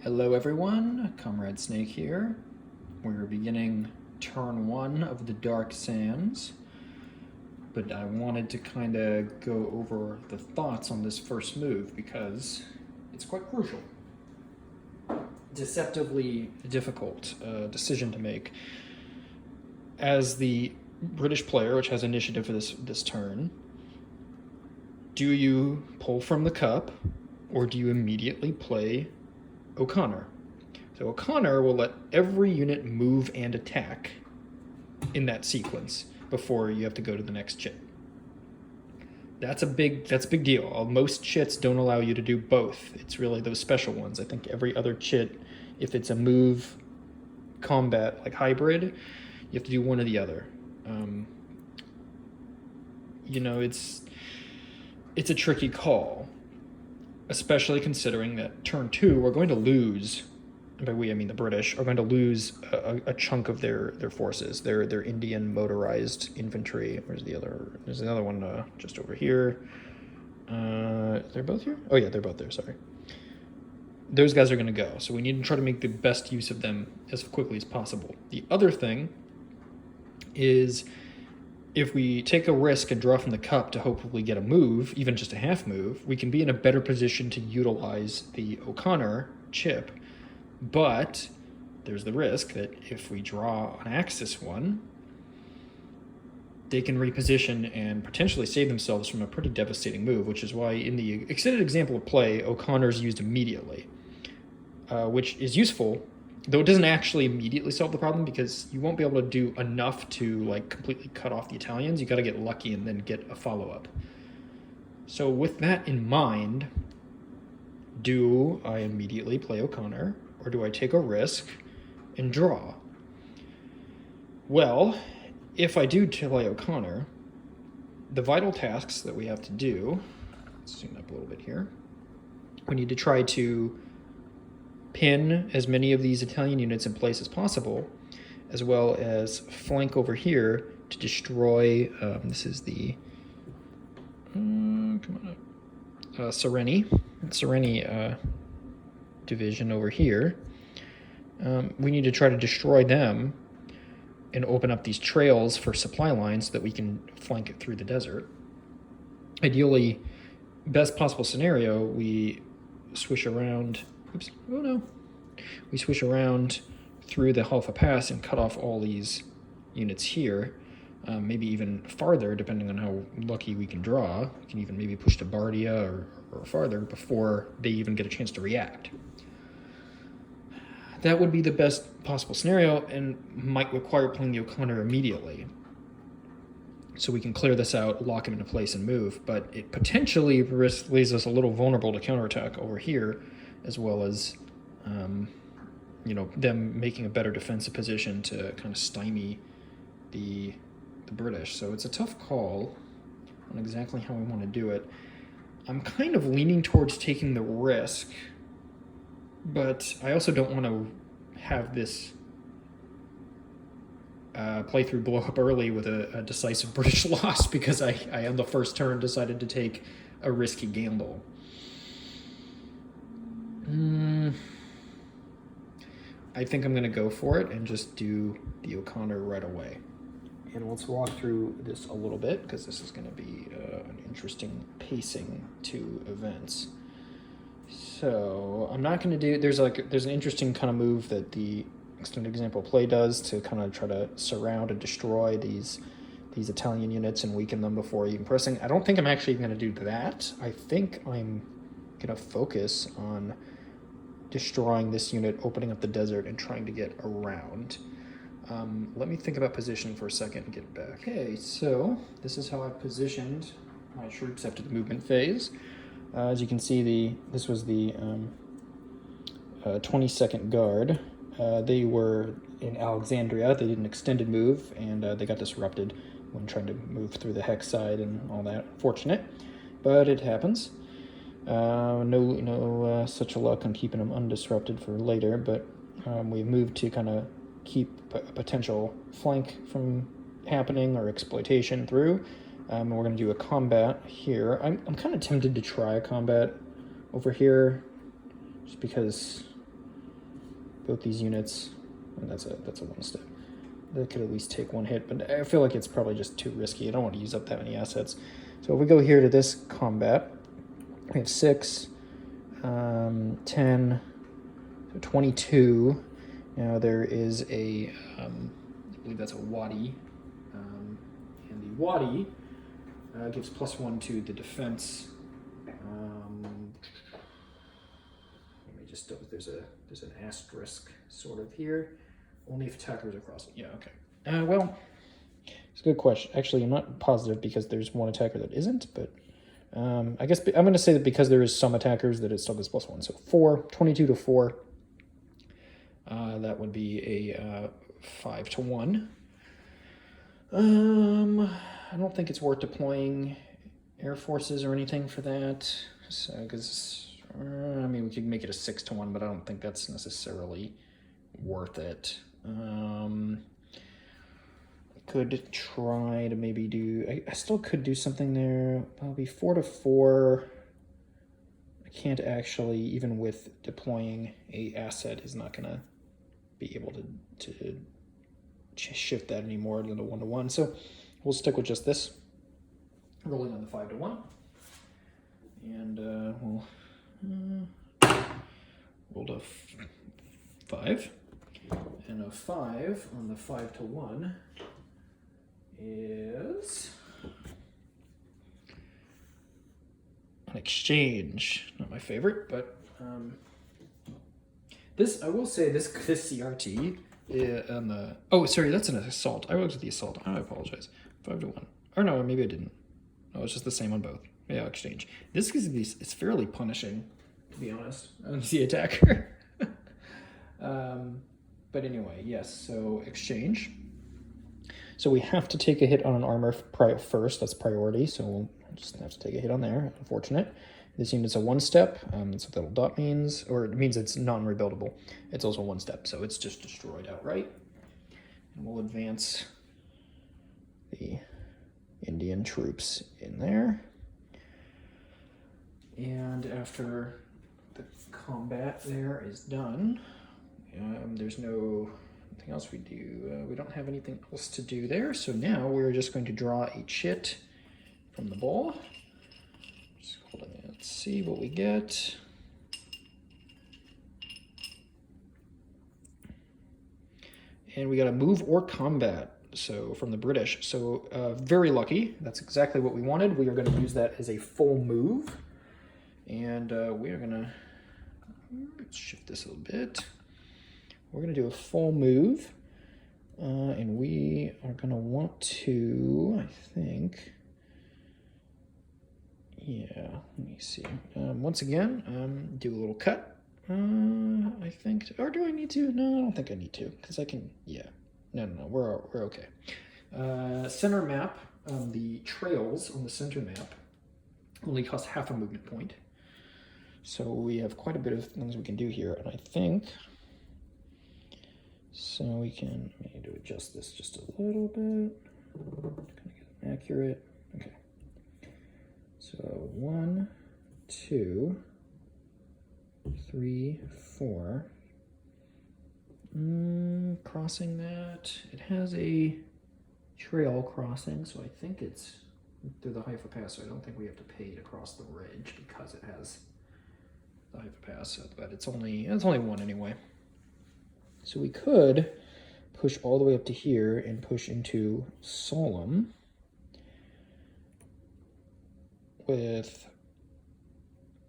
Hello everyone, Comrade Snake here. We're beginning turn 1 of the Dark Sands, but I wanted to kind of go over the thoughts on this first move because it's quite crucial. Deceptively difficult decision to make. As the British player, which has initiative for this turn, do you pull from the cup or do you immediately play O'Connor? So O'Connor will let every unit move and attack in that sequence before you have to go to the next chit. That's a big deal. Most chits don't allow you to do both. It's really those special ones. I think every other chit, if it's a move combat like hybrid, you have to do one or the other. It's a tricky call, especially considering that turn 2 we're going to lose, and by we I mean the British, are going to lose a chunk of their forces, their Indian motorized infantry. Where's the other? There's another one just over here. They're both here? Oh yeah, they're both there, sorry. Those guys are going to go, so we need to try to make the best use of them as quickly as possible. The other thing is, if we take a risk and draw from the cup to hopefully get a move, even just a half move, we can be in a better position to utilize the O'Connor chip. But there's the risk that if we draw an Axis one, they can reposition and potentially save themselves from a pretty devastating move, which is why in the extended example of play, O'Connor's used immediately, which is useful, though it doesn't actually immediately solve the problem because you won't be able to do enough to like completely cut off the Italians. You got to get lucky and then get a follow-up. So with that in mind, do I immediately play O'Connor or do I take a risk and draw? Well, if I do play O'Connor, the vital tasks that we have to do, let's zoom up a little bit here, we need to try to pin as many of these Italian units in place as possible, as well as flank over here to destroy, this is the, Sereni division over here. We need to try to destroy them and open up these trails for supply lines so that we can flank it through the desert. Ideally, best possible scenario, we swish around, we swish around through the Halfa Pass and cut off all these units here, maybe even farther depending on how lucky we can draw. We can even maybe push to Bardia or farther before they even get a chance to react. That would be the best possible scenario and might require playing the O'Connor immediately, so we can clear this out, lock him into place, and move. But it potentially leaves us a little vulnerable to counterattack over here, as well as them making a better defensive position to kind of stymie the British. So it's a tough call on exactly how we want to do it. I'm kind of leaning towards taking the risk, but I also don't want to have this playthrough blow up early with a decisive British loss because I on the first turn decided to take a risky gamble. I think I'm going to go for it and just do the O'Connor right away. And let's walk through this a little bit because this is going to be an interesting pacing to events. So I'm not going to do, there's an interesting kind of move that the extended example play does to kind of try to surround and destroy these Italian units and weaken them before even pressing. I don't think I'm actually going to do that. I think I'm going to focus on destroying this unit, opening up the desert, and trying to get around. Let me think about position for a second and get back. Okay, so this is how I've positioned my troops after the movement phase. As you can see, this was the 22nd Guard. They were in Alexandria. They did an extended move, and they got disrupted when trying to move through the hex side and all that. Fortunate, but it happens. No such luck on keeping them undisrupted for later, but we've moved to kind of keep a potential flank from happening or exploitation through. We're going to do a combat here. I'm kind of tempted to try a combat over here just because both these units, and that's a one step. That could at least take one hit, but I feel like it's probably just too risky. I don't want to use up that many assets. So if we go here to this combat, we have 6, 10, so 22. Now there is a, I believe that's a wadi, and the wadi gives +1 to the defense. Let me just, there's an asterisk sort of here. Only if attackers are crossing. Yeah, okay. Well, it's a good question. Actually, I'm not positive because there's one attacker that isn't, but I guess I'm going to say that because there is some attackers that it still gets +1. So 22 to 4. That would be a 5 to 1. I don't think it's worth deploying air forces or anything for that. So, because, I mean, we could make it a 6 to 1, but I don't think that's necessarily worth it. I could try to maybe do, I still could do something there. I'll be 4 to 4. I can't actually, even with deploying a asset, is not gonna be able to shift that anymore than a 1 to 1. So we'll stick with just this, rolling on the 5 to 1, and we'll roll to 5. And a 5 on the 5 to 1 is an exchange. Not my favorite, but this, I will say, this CRT on the, oh, sorry, that's an assault. I looked at the assault. I apologize. 5 to 1. Or no, maybe I didn't. No, it's just the same on both. Yeah, exchange. This gives me, it's fairly punishing, to be honest, on the attacker. But anyway, yes, so exchange. So we have to take a hit on an armor first, that's priority, so we'll just have to take a hit on there, unfortunate. This unit's a 1 step, that's what that little dot means, or it means it's non-rebuildable. It's also 1 step, so it's just destroyed outright. And we'll advance the Indian troops in there. And after the combat there is done, there's nothing else we do. We don't have anything else to do there. So now we're just going to draw a chit from the bowl. Just hold it. Let's see what we get. And we got a move or combat. So from the British. So very lucky. That's exactly what we wanted. We are going to use that as a full move. And we are going to, let's shift this a little bit. We're going to do a full move, and we are going to want to, I think, yeah, let me see. Once again, do a little cut, I think, or do I need to? No, I don't think I need to, because I can, yeah. No, we're okay. Center map, the trails on the center map only cost half a movement point. So we have quite a bit of things we can do here, and I think, so we can, I need to adjust this just a little bit, kind of get it accurate. Okay. So 1, 2, 3, 4. Crossing that, it has a trail crossing, so I think it's through the Haifa Pass, so I don't think we have to pay to cross the ridge because it has the Haifa Pass, but it's only 1 anyway. So we could push all the way up to here and push into Solemn with,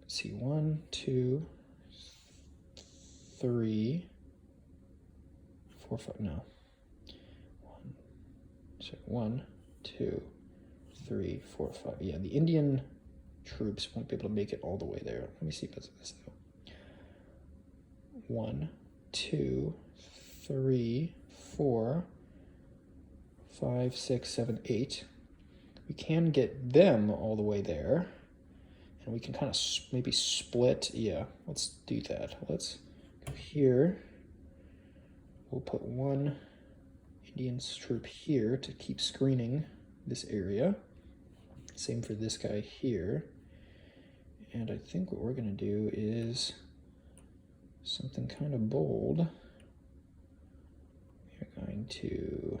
let's see, 1, 2, 3, 4, 5, no. 1, 2, 3, 4, 5. Yeah, the Indian troops won't be able to make it all the way there. Let me see if that's this though. 1, 2, 3, 4, 5, 6, 7, 8. We can get them all the way there, and we can kind of maybe split. Yeah, let's do that. Let's go here. We'll put 1 Indian troop here to keep screening this area. Same for this guy here. And I think what we're going to do is something kind of bold. going to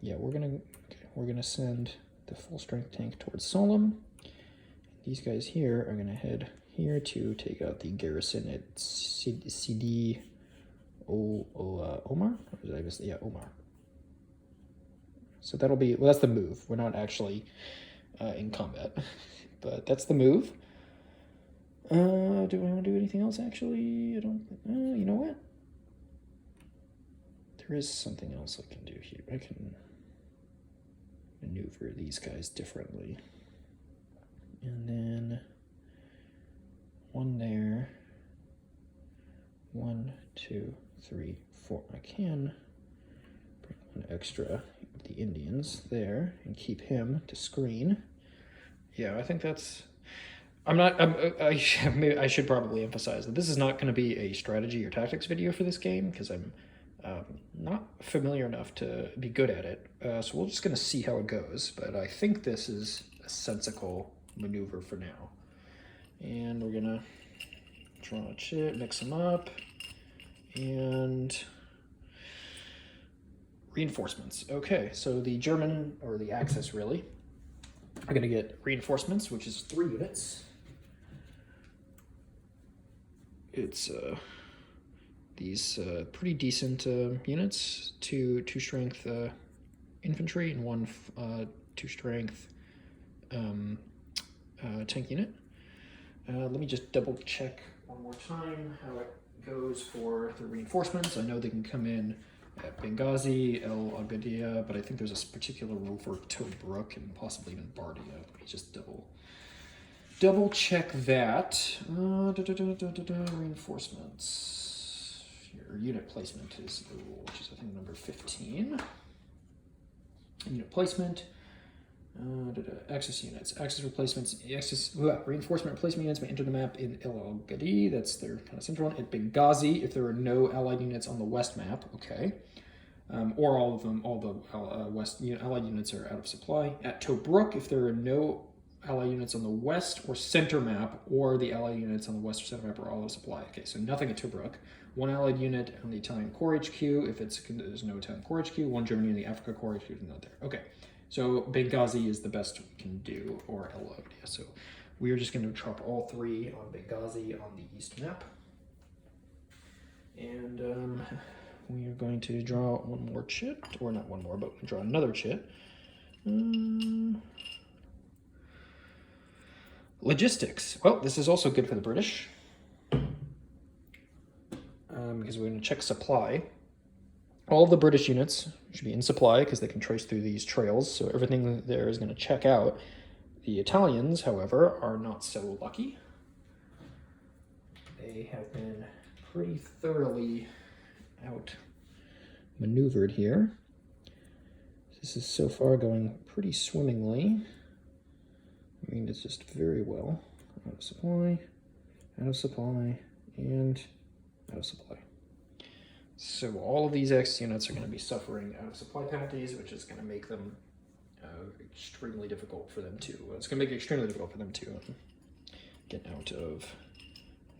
yeah, we're gonna send the full strength tank towards Solemn. These guys here are gonna head here to take out the garrison at CD Omar? Or I guess, yeah, Omar. So that'll be, well, that's the move. We're not actually in combat, but that's the move. Do I want to do anything else, actually? I don't, you know what? There is something else I can do here. I can maneuver these guys differently. And then one there. 1, 2, 3, 4. I can bring one extra of the Indians there and keep him to screen. Yeah, I think that's... I should probably emphasize that this is not going to be a strategy or tactics video for this game, because I'm not familiar enough to be good at it. So we're just going to see how it goes. But I think this is a sensible maneuver for now. And we're going to draw a chit, mix them up, and reinforcements. Okay, so the German, or the Axis really, are going to get reinforcements, which is 3 units. It's these pretty decent units, two strength infantry and 1 2 strength tank unit. Let me just double check one more time how it goes for the reinforcements. I know they can come in at Benghazi, El Agadia, but I think there's a particular rule for Tobruk and possibly even Bardia. Let me just double check that. Reinforcements. Your unit placement is the rule, which is I think number 15. Unit placement. Axis units. Axis replacements. Reinforcement replacement units may enter the map in El Al-Gadi. That's their kind of central one. At Benghazi, if there are no allied units on the west map, okay. Or all of them, all the west allied units are out of supply. At Tobruk, if there are no allied units on the west or center map, or the allied units on the west or center map are all out of supply. Okay, so nothing at Tobruk. 1 allied unit on the Italian Corps HQ. If there's no Italian Corps HQ, 1 German unit in the Africa Corps HQ is not there. Okay. So Benghazi is the best we can do, or El Agdia. So we are just going to drop all 3 on Benghazi on the east map. And we are going to draw one more chit, or not one more, but we draw another chit. Logistics. Well, this is also good for the British, because we're going to check supply. All of the British units should be in supply because they can trace through these trails, so everything there is going to check out. The Italians, however, are not so lucky. They have been pretty thoroughly outmaneuvered here. This is so far going pretty swimmingly. I mean, it's just very well. Out of supply, and out of supply. So all of these X units are going to be suffering out of supply penalties, which is going to make them extremely difficult for them to. It's going to make it extremely difficult for them to get out of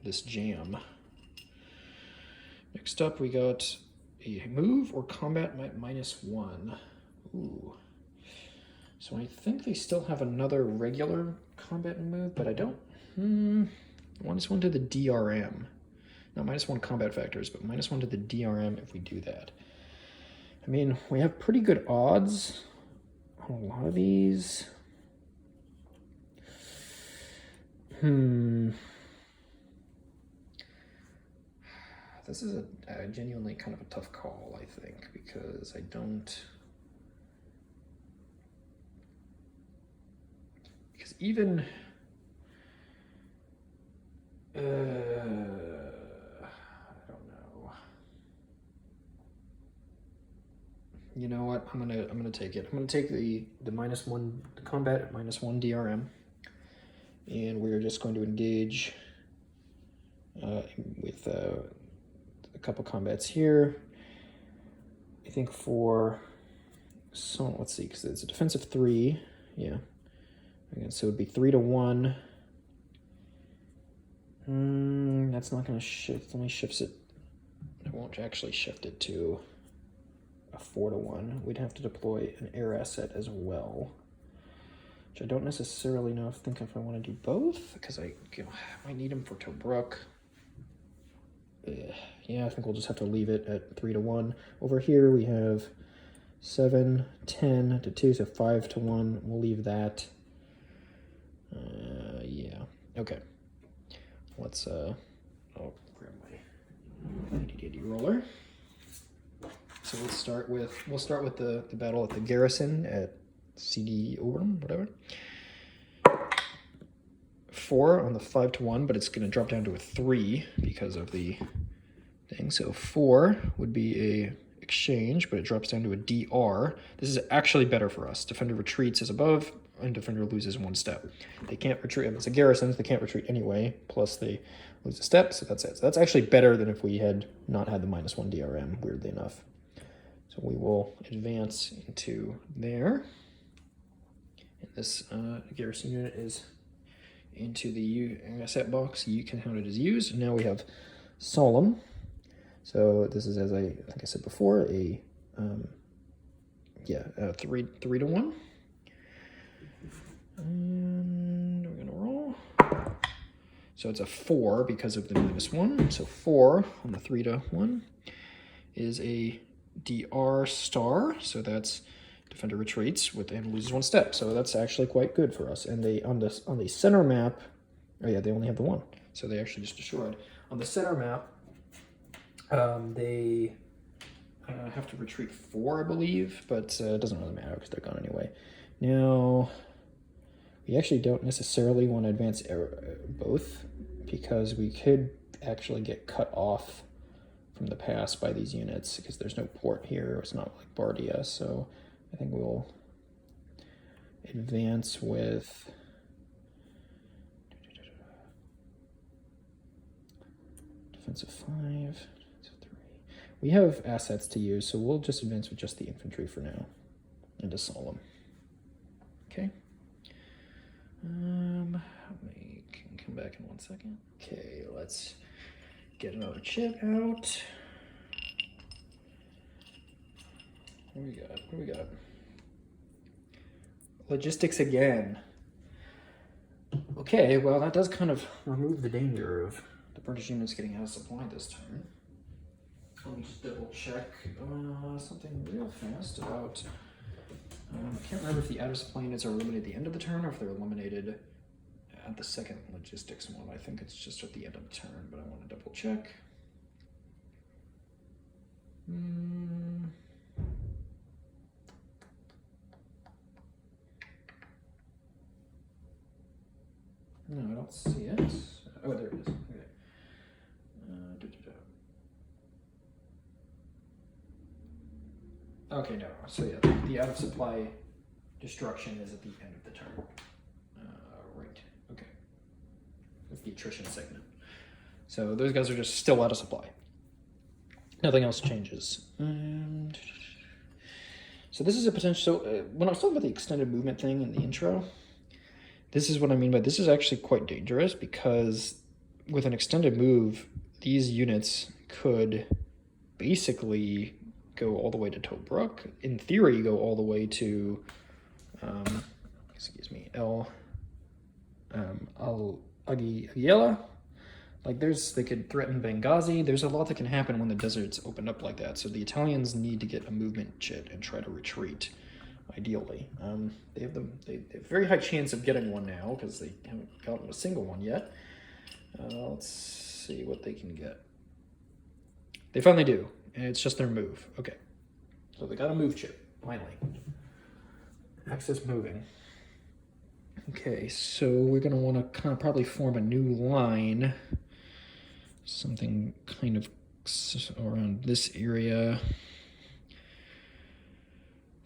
this jam. Next up, we got a move or combat -1. Ooh. So I think they still have another regular combat move, but I don't. -1 to the DRM. Not -1 combat factors, but -1 to the DRM if we do that. I mean, we have pretty good odds on a lot of these. This is a genuinely kind of a tough call, I think, because I don't... Because even... You know what? I'm gonna take it. I'm gonna take the -1 combat at -1 DRM, and we're just going to engage with a couple combats here. I think for let's see, because it's a defensive 3, yeah. Again, so it would be 3 to 1. that's not going to shift. It only shifts it. It won't actually shift it to a 4-to-1. We'd have to deploy an air asset as well, which I don't necessarily think if I want to do both, because I might need them for Tobruk. Yeah, I think we'll just have to leave it at 3-to-1. Over here we have 7, 10 to 2, so 5-to-1. We'll leave that. Yeah. Okay. Let's I'll grab my handy roller. So we'll start with the battle at the garrison at CD Oberum, whatever. 4 on the 5-to-1, but it's going to drop down to a 3 because of the thing. So 4 would be a exchange, but it drops down to a DR. This is actually better for us. Defender retreats is above, and defender loses 1 step. They can't retreat. If it's a garrison, they can't retreat anyway, plus they lose a step, so that's it. So that's actually better than if we had not had the -1 DRM, weirdly enough. So we will advance into there. And this garrison unit is into the asset box. You can count it as used. And now we have Solemn. So this is, as I think I said before, a 3-to-1. And we're gonna roll. So it's a 4 because of the -1. So 4 on the 3-to-1 is a DR star. So that's defender retreats and loses 1 step. So that's actually quite good for us. And they on the center map, oh yeah, they only have the 1. So they actually just destroyed. On the center map, they have to retreat 4, I believe, but it doesn't really matter because they're gone anyway. Now, we actually don't necessarily want to advance both because we could actually get cut off from the pass by these units because there's no port here. It's not like Bardia, so I think we'll advance with defensive 5. We have assets to use, so we'll just advance with just the infantry for now into Solemn. Okay. We can come back in 1 second. Okay, let's get another chip out. What do we got? Logistics again. Okay, well that does kind of remove the danger of the British units getting out of supply this turn. Let me just double check something real fast about, I can't remember if the out of supply units are eliminated at the end of the turn or if they're eliminated at the second logistics one. I think it's just at the end of the turn, but I want to double check. No, I don't see it. Oh, there it is. Okay. Okay, no. So yeah, the out of supply destruction is at the end of the turn. Right. Okay. That's the attrition segment. So those guys are just still out of supply. Nothing else changes. So this is a potential. When I was talking about the extended movement thing in the intro, this is what I mean by this is actually quite dangerous because with an extended move, these units could basically go all the way to Tobruk. In theory, go all the way to, Agiela. Like they could threaten Benghazi. There's a lot that can happen when the desert's opened up like that. So the Italians need to get a movement chit and try to retreat, ideally. They have a very high chance of getting one now because they haven't gotten a single one yet. Let's see what they can get. They finally do. And it's just their move. Okay. So they got a move chip, finally. Axis moving. Okay, so we're going to want to kind of probably form a new line. Something kind of around this area.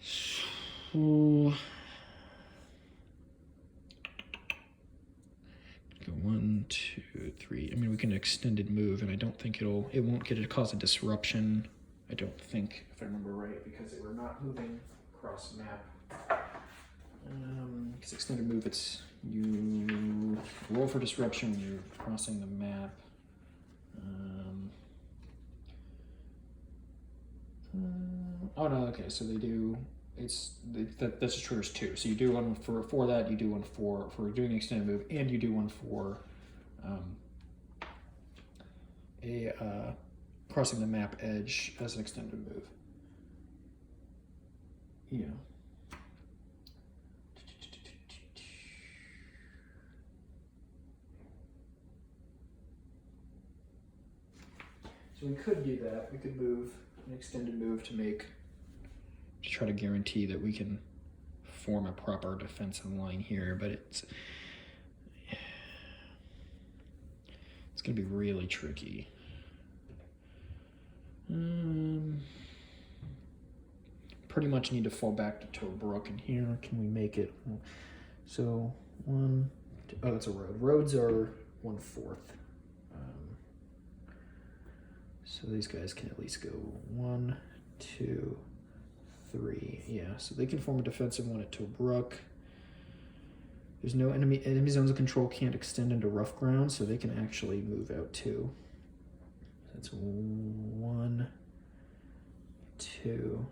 So, go 1, 2, 3. I mean, we can extended move, and I don't think it won't get to cause a disruption. I don't think, if I remember right, because we're not moving across the map. Because extended move, it's you roll for disruption when you're crossing the map. Oh no, okay, so they do, that's just triggers 2. So you do one for that, you do one for doing the extended move, and you do one for crossing the map edge as an extended move. Yeah. So we could do that. We could move an extended move to try to guarantee that we can form a proper defensive line here, but it's going to be really tricky. Pretty much need to fall back to Tobruk, and here, can we make it? So one, two, oh, that's a road. Roads are 1/4. So these guys can at least go 1, 2, 3. Yeah, so they can form a defensive one at Tobruk. There's no enemy zones of control can't extend into rough ground, so they can actually move out too. That's 1, 2,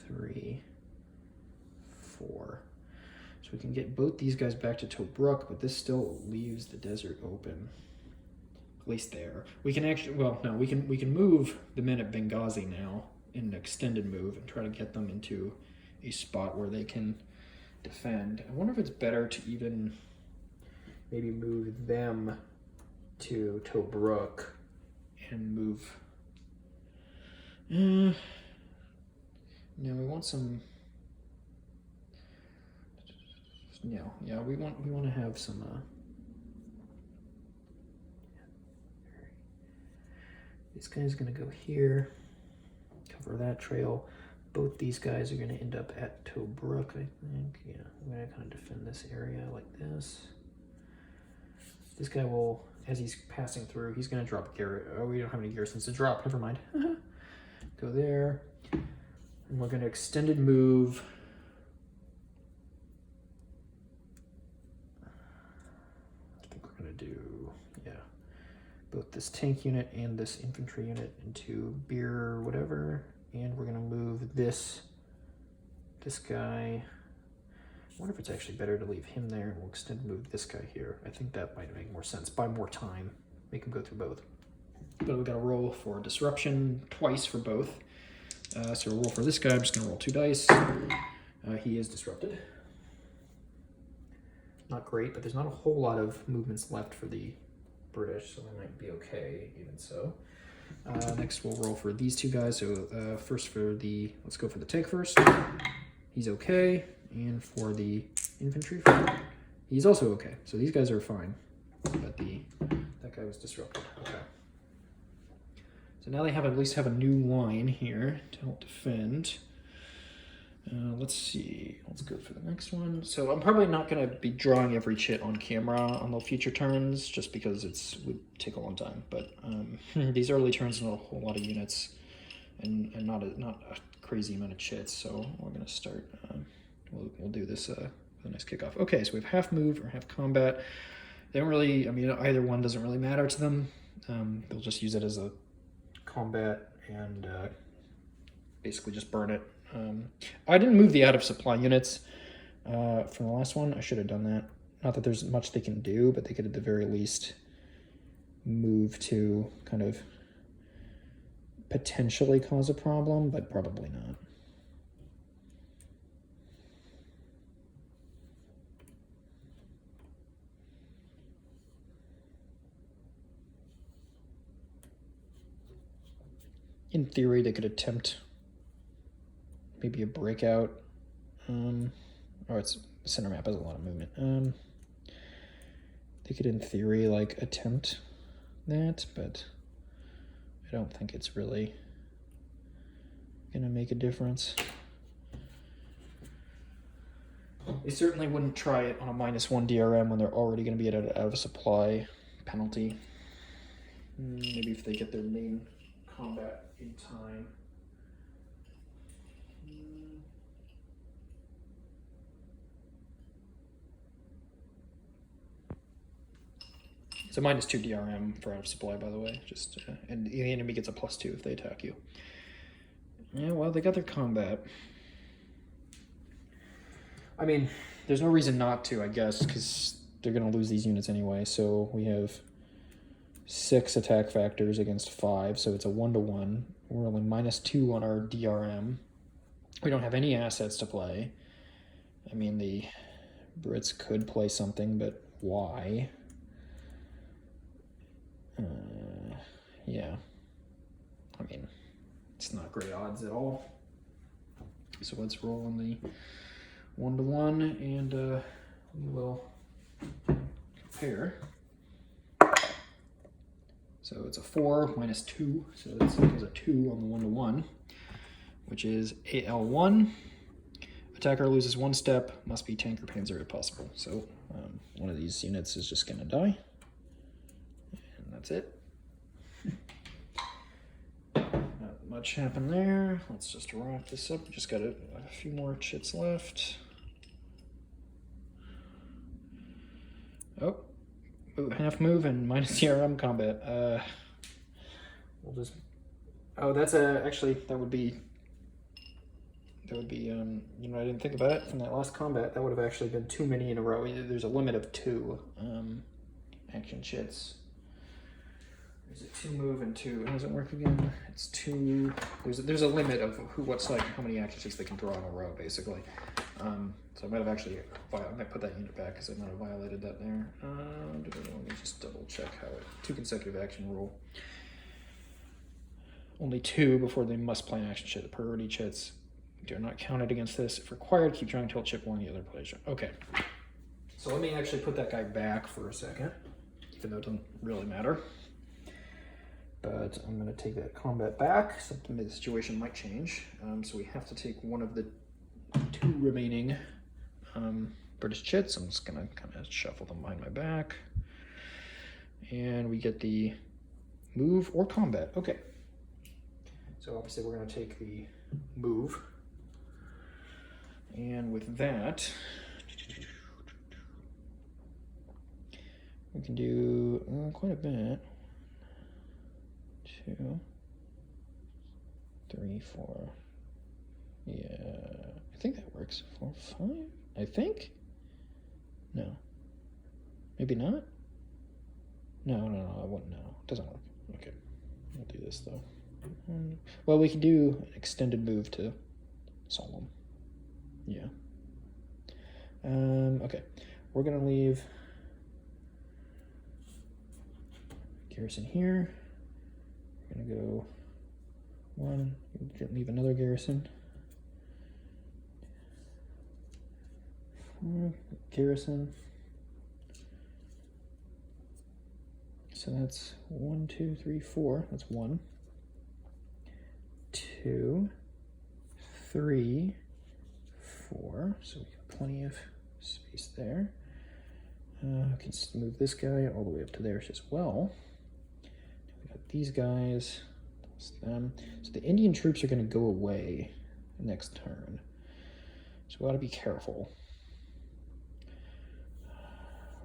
3, 4. So we can get both these guys back to Tobruk, but this still leaves the desert open. At least there. We can actually, well, no, we can move the men at Benghazi now in an extended move and try to get them into a spot where they can defend. I wonder if it's better to even maybe move them to Tobruk and move. No, we want some. No, yeah, we want to have some. This guy's gonna go here, cover that trail. Both these guys are gonna end up at Tobruk, I think. Yeah, I'm gonna kind of defend this area like this. This guy will, as he's passing through, he's gonna drop gear. Oh, we don't have any garrisons to drop. Never mind. Go there, and we're gonna extended move. I think we're gonna do, yeah, both this tank unit and this infantry unit into beer whatever, and we're gonna move this guy. I wonder if it's actually better to leave him there and we'll extend move this guy here. I think that might make more sense. Buy more time, make him go through both. But we got to roll for disruption twice for both. So we'll roll for this guy. I'm just gonna roll 2 dice. He is disrupted. Not great, but there's not a whole lot of movements left for the British, so they might be okay, even so. Next, we'll roll for these 2 guys. So first for let's go for the tank first. He's okay. And for the infantry, he's also okay. So these guys are fine, but that guy was disrupted. Okay. So now they at least have a new line here to help defend. Let's see. Let's go for the next one. So I'm probably not going to be drawing every chit on camera on the future turns, just because it would take a long time. But these early turns are a whole lot of units, and not a crazy amount of chits. So we're going to start. We'll do this the nice kickoff. Okay, so we have half move or half combat. They don't really. I mean, either one doesn't really matter to them. They'll just use it as a combat and basically just burn it. I didn't move the out of supply units from the last one. I should have done that. Not that there's much they can do, but they could at the very least move to kind of potentially cause a problem, but probably not. In theory, they could attempt maybe a breakout. It's the center map has a lot of movement. They could, in theory, like attempt that, but I don't think it's really gonna make a difference. They certainly wouldn't try it on a -1 DRM when they're already gonna be at an out of supply penalty. Maybe if they get their main combat in time. It's So -2 DRM for out of supply, by the way. Just and the enemy gets a +2 if they attack you. Yeah, well, they got their combat. I mean, there's no reason not to, I guess, because they're going to lose these units anyway. So we have 6 attack factors against 5, so it's a 1-to-1. We're only -2 on our DRM. We don't have any assets to play. I mean, the Brits could play something, but why? Yeah. I mean, it's not great odds at all. So let's roll on the 1-to-1, and we will compare. So it's a 4 -2, so that's equals a 2 on the 1-to-1, which is AL1. Attacker loses 1 step, must be tank or panzer if possible. So one of these units is just going to die, and that's it. Not much happened there. Let's just wrap this up. Just got a few more chits left. Oh, half move and minus DRM combat. We'll just. Oh, that's actually that would be. You know, I didn't think about it from that last combat. That would have actually been too many in a row. There's a limit of 2 action chits. There's a 2 move and 2. How does it work again? It's 2. There's a limit of how many action chits they can throw in a row, basically. So I might have actually, I might put that unit back because I might have violated that there. Let me just double check how 2 consecutive action rule. Only 2 before they must play an action chit. The priority chits do not counted against this. If required, keep drawing till chip 1 the other player. Okay. So let me actually put that guy back for a second, even though it doesn't really matter. But I'm going to take that combat back. Something the situation might change. So we have to take one of the 2 remaining British chits. I'm just going to kind of shuffle them behind my back. And we get the move or combat. Okay. So obviously we're going to take the move. And with that, we can do quite a bit. 2, 3, 4. Yeah, I think that works. 4, 5, I think? No. Maybe not? No, I wouldn't know. It doesn't work. Okay, we'll do this though. Well, we can do an extended move to Solemn. Yeah. Okay, we're gonna leave garrison here. We're gonna go 1, leave another garrison. 4, garrison. So that's 1, 2, 3, 4. That's 1, 2, 3, 4. So we got plenty of space there. We can move this guy all the way up to there as well. We got these guys. That's them. So the Indian troops are going to go away next turn. So we got to be careful.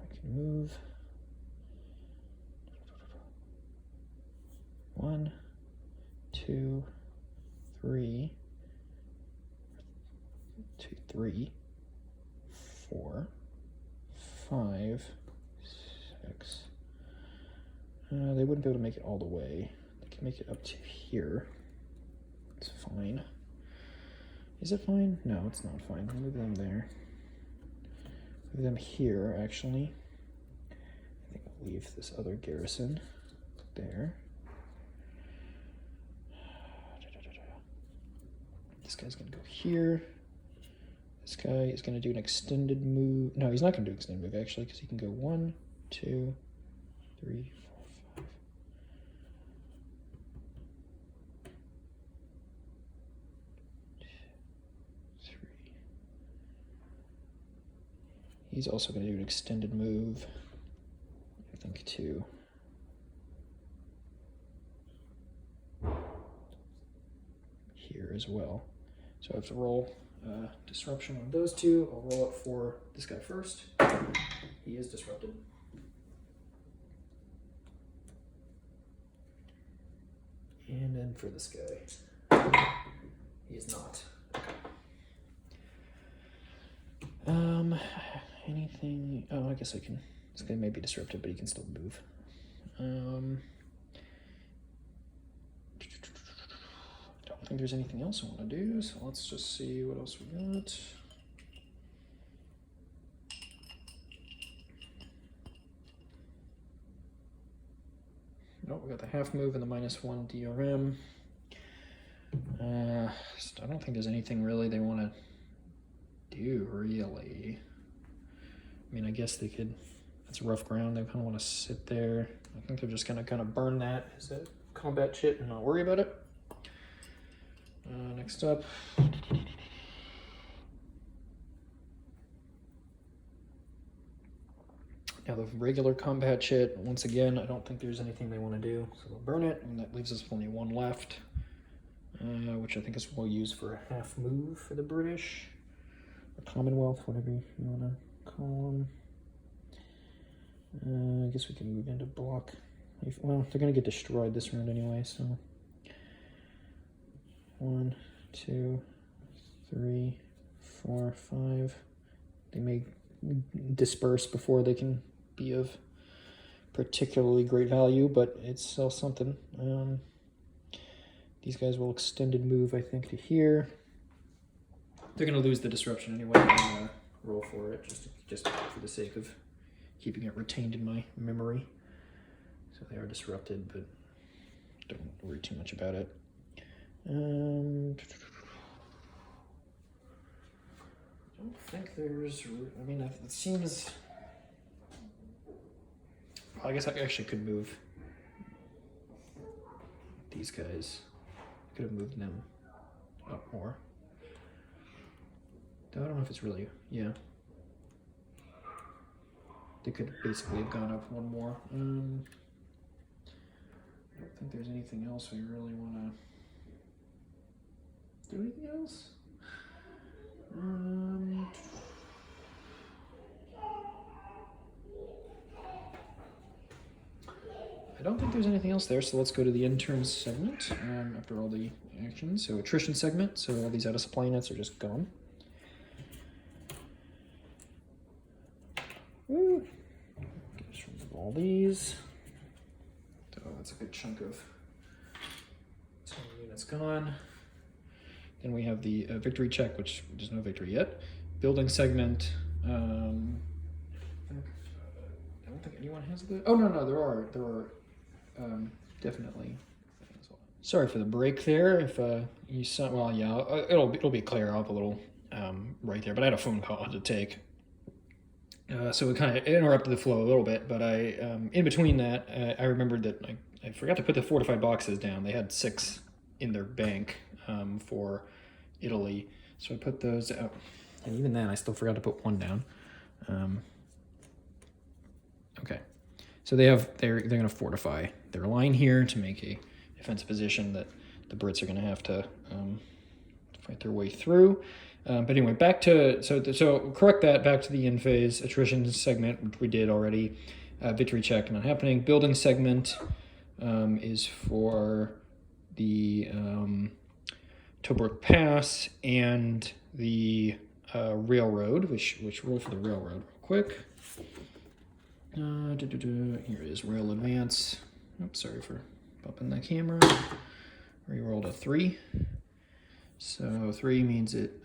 We can move 1, 2, 3, 2, 3, 4, 5, 6. They wouldn't be able to make it all the way. They can make it up to here. It's fine. Is it fine? No, it's not fine. Move them there. Move them here, actually. I think I'll leave this other garrison there. This guy's going to go here. This guy is going to do an extended move. No, he's not going to do an extended move, actually, because he can go 1, 2, 3, 4, 5. He's also going to do an extended move, I think, too. Here as well. So I have to roll disruption on those 2. I'll roll it for this guy first. He is disrupted. for this guy. He is not. Okay. Anything? Oh, I guess I can. This guy may be disrupted, but he can still move. I don't think there's anything else I want to do, so let's just see what else we got. Nope, we got the half move and the -1 DRM. I don't think there's anything really they want to do, really. I mean, I guess they could, it's rough ground, they kind of want to sit there. I think they're just going to kind of burn that as a combat chit and not worry about it. Next up. Now the regular combat chit, once again, I don't think there's anything they want to do, so they'll burn it, and that leaves us with only one left, which I think is we'll use for a half move for the British, or Commonwealth, whatever you want to call them. I guess we can move into block. Well, they're going to get destroyed this round anyway, so 1, 2, 3, 4, 5. They may disperse before they can be of particularly great value, but it's still something. These guys will extended move, I think, to here. They're going to lose the disruption anyway. I'm going to roll for it just for the sake of keeping it retained in my memory. So they are disrupted, but don't worry too much about it. I don't think there's, I mean, it seems, well, I guess I actually could move these guys. I could have moved them up more. Though I don't know if it's really, yeah. They could basically have gone up one more. I don't think there's anything else we really want to do. Anything else? I don't think there's anything else there, so let's go to the intern segment after all the actions. So attrition segment, so all these out of supply nets are just gone. Ooh. Just remove all these. Oh, that's a good chunk of 10 units gone. Then we have the victory check, which there's no victory yet. Building segment. I don't think anyone has the. Oh no, there are definitely. Sorry for the break there. If you saw, well, yeah, it'll be clear. I'll have a little right there, but I had a phone call to take. So it kind of interrupted the flow a little bit, but I in between that, I remembered that I forgot to put the fortified boxes down. They had 6 in their bank for Italy, so I put those out. And even then, I still forgot to put 1 down. Okay, so they're going to fortify their line here to make a defensive position that the Brits are going to have to fight their way through. But anyway, back to so correct that back to the end phase attrition segment, which we did already. Victory check not happening. Building segment is for the Tobruk Pass and the railroad, which roll for the railroad real quick. Here it is, rail advance. Oops, sorry for bumping that camera. Rerolled a 3. So 3 means it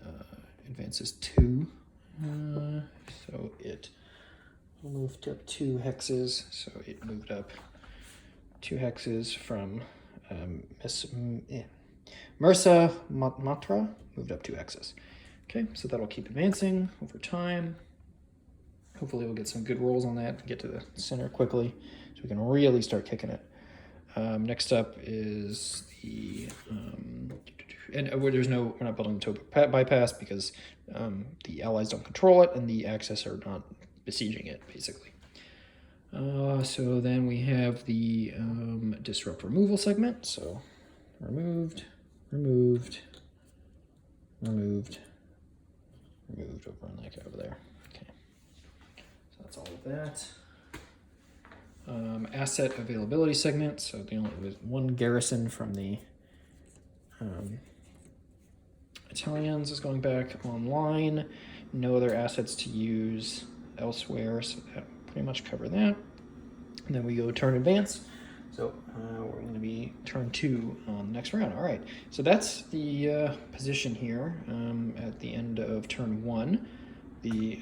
advances 2. So it moved up 2 hexes. So it moved up 2 hexes from Mursa Matra, moved up 2 hexes. Okay, so that'll keep advancing over time. Hopefully we'll get some good rolls on that and get to the center quickly so we can really start kicking it. Next up is the, we're not building the Tobruk bypass because the Allies don't control it and the Axis are not besieging it, basically. So then we have the disrupt removal segment. So removed over on that guy over there. Okay, so that's all of that. Asset availability segment. So the only with 1 garrison from the Italians is going back online. No other assets to use elsewhere, so that pretty much cover that. And then we go turn advance. So we're going to be turn 2 on the next round. All right, so that's the position here at the end of turn 1. The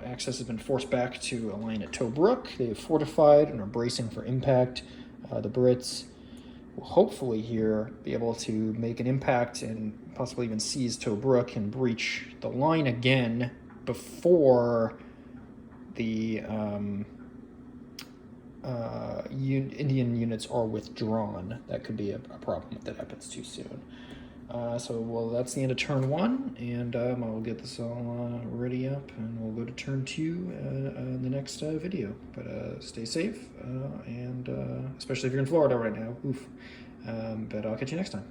Axis has been forced back to a line at Tobruk. They have fortified and are bracing for impact. The Brits will hopefully here be able to make an impact and possibly even seize Tobruk and breach the line again before the Indian units are withdrawn. That could be a problem if that happens too soon. So that's the end of turn 1, and I'll get this all ready up, and we'll go to turn 2 in the next video. But stay safe, and especially if you're in Florida right now. Oof. But I'll catch you next time.